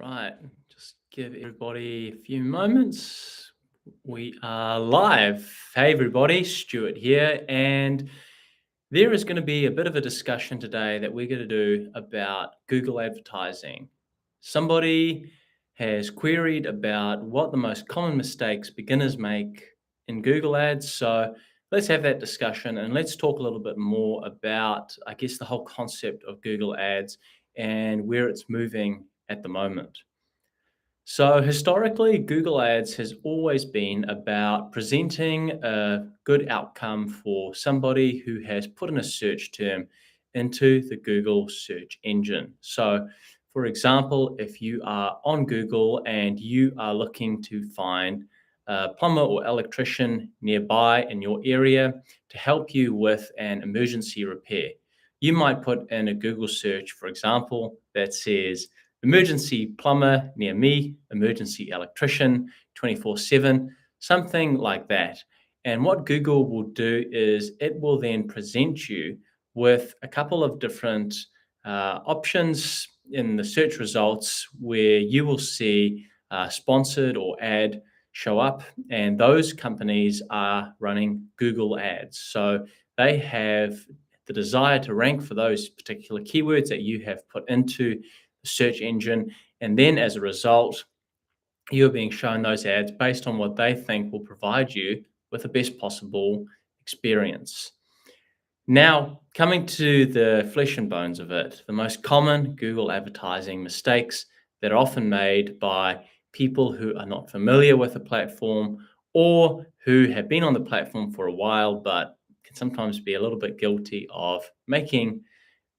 Right, just give everybody a few moments. We are live. Hey, everybody, Stuart here, and there is going to be a bit of a discussion today that we're going to do about Google advertising. Somebody has queried about what the most common mistakes beginners make in Google Ads. So let's have that discussion and let's talk a little bit more about, I guess, the whole concept of Google Ads and where it's moving at the moment. So historically, Google Ads has always been about presenting a good outcome for somebody who has put in a search term into the Google search engine. So, for example, if you are on Google and you are looking to find a plumber or electrician nearby in your area to help you with an emergency repair, you might put in a Google search, for example, that says emergency plumber near me, emergency electrician 24/7, something like that. And what Google will do is it will then present you with a couple of different options in the search results where you will see sponsored or ad show up, and those companies are running Google ads. So they have the desire to rank for those particular keywords that you have put into the search engine. And then as a result, you're being shown those ads based on what they think will provide you with the best possible experience. Now, coming to the flesh and bones of it, the most common Google advertising mistakes that are often made by people who are not familiar with the platform or who have been on the platform for a while but can sometimes be a little bit guilty of making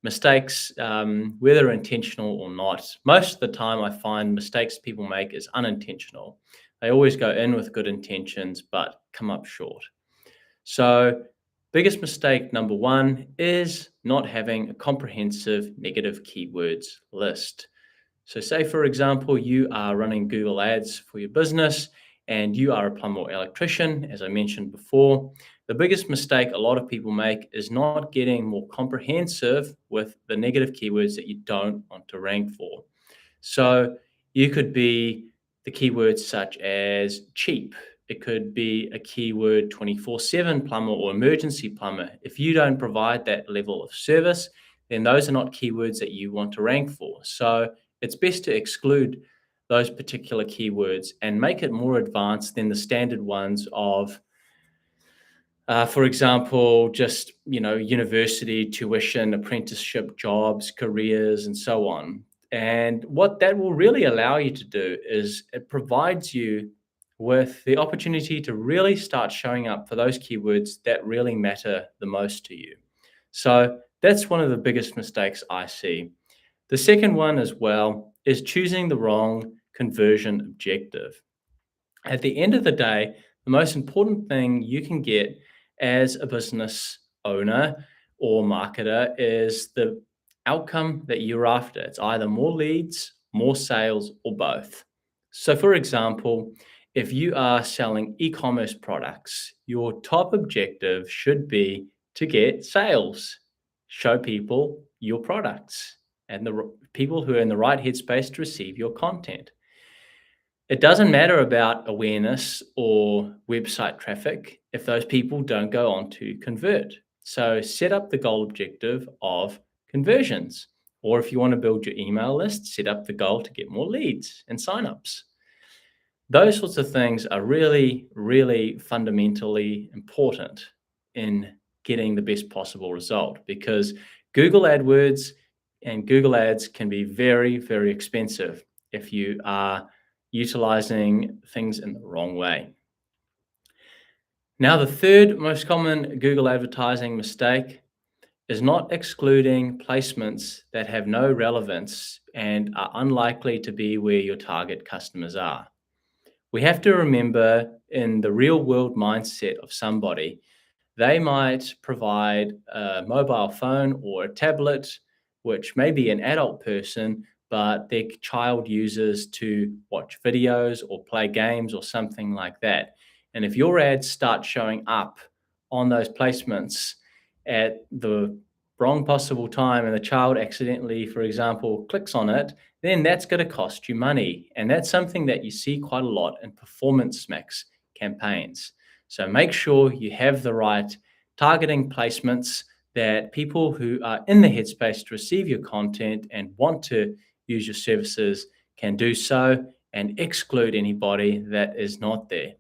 mistakes, whether intentional or not. Most of the time, I find mistakes people make is unintentional. They always go in with good intentions but come up short. So, biggest mistake number one is not having a comprehensive negative keywords list. So, say for example, you are running Google Ads for your business and you are a plumber or electrician, as I mentioned before. The biggest mistake a lot of people make is not getting more comprehensive with the negative keywords that you don't want to rank for. So, you could be the keywords such as cheap. It could be a keyword 24/7 plumber or emergency plumber. If you don't provide that level of service, then those are not keywords that you want to rank for. So it's best to exclude those particular keywords and make it more advanced than the standard ones of, for example, just university tuition, apprenticeship jobs, careers, and so on. And what that will really allow you to do is it provides you with the opportunity to really start showing up for those keywords that really matter the most to you. So that's one of the biggest mistakes I see. The second one as well is choosing the wrong conversion objective. At the end of the day, the most important thing you can get as a business owner or marketer is the outcome that you're after. It's either more leads, more sales, or both. So, for example, if you are selling e commerce products, your top objective should be to get sales, show people your products, and the people who are in the right headspace to receive your content. It doesn't matter about awareness or website traffic if those people don't go on to convert. So set up the goal objective of conversions. Or if you want to build your email list, set up the goal to get more leads and signups. Those sorts of things are really, really fundamentally important in getting the best possible result because Google AdWords and Google Ads can be very, very expensive if you are utilizing things in the wrong way. Now, the third most common Google advertising mistake is not excluding placements that have no relevance and are unlikely to be where your target customers are. We have to remember in the real world mindset of somebody, they might provide a mobile phone or a tablet, which may be an adult person, but their child uses to watch videos or play games or something like that. And if your ads start showing up on those placements at the wrong possible time and the child accidentally, for example, clicks on it, then that's going to cost you money. And that's something that you see quite a lot in performance mix campaigns. So make sure you have the right targeting placements, that people who are in the headspace to receive your content and want to use your services can do so, and exclude anybody that is not there.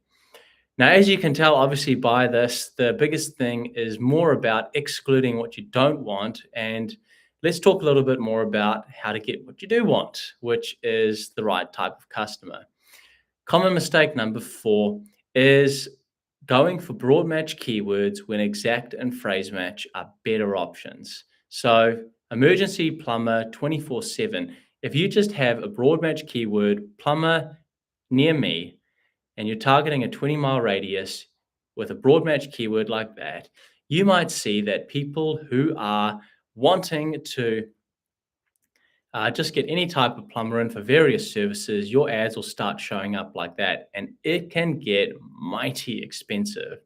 Now, as you can tell, obviously, by this, the biggest thing is more about excluding what you don't want. And let's talk a little bit more about how to get what you do want, which is the right type of customer. Common mistake number 4 is going for broad match keywords when exact and phrase match are better options. So, emergency plumber 24/7. If you just have a broad match keyword, plumber near me, and you're targeting a 20-mile radius with a broad match keyword like that, you might see that people who are wanting to just get any type of plumber in for various services, your ads will start showing up like that. And it can get mighty expensive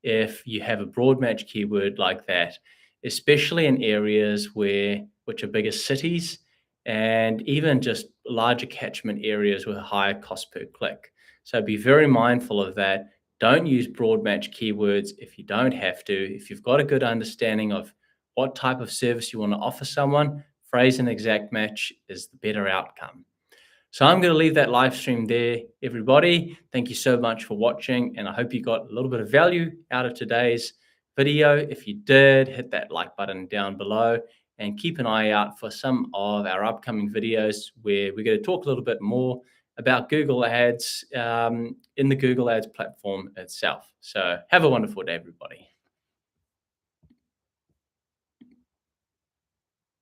if you have a broad match keyword like that, especially in areas which are bigger cities, and even just larger catchment areas with a higher cost per click. So be very mindful of that. Don't use broad match keywords if you don't have to. If you've got a good understanding of what type of service you want to offer someone, phrase and exact match is the better outcome. So I'm going to leave that live stream there, everybody. Thank you so much for watching, and I hope you got a little bit of value out of today's video. If you did, hit that like button down below, and keep an eye out for some of our upcoming videos where we're going to talk a little bit more about Google Ads in the Google Ads platform itself. So have a wonderful day, everybody.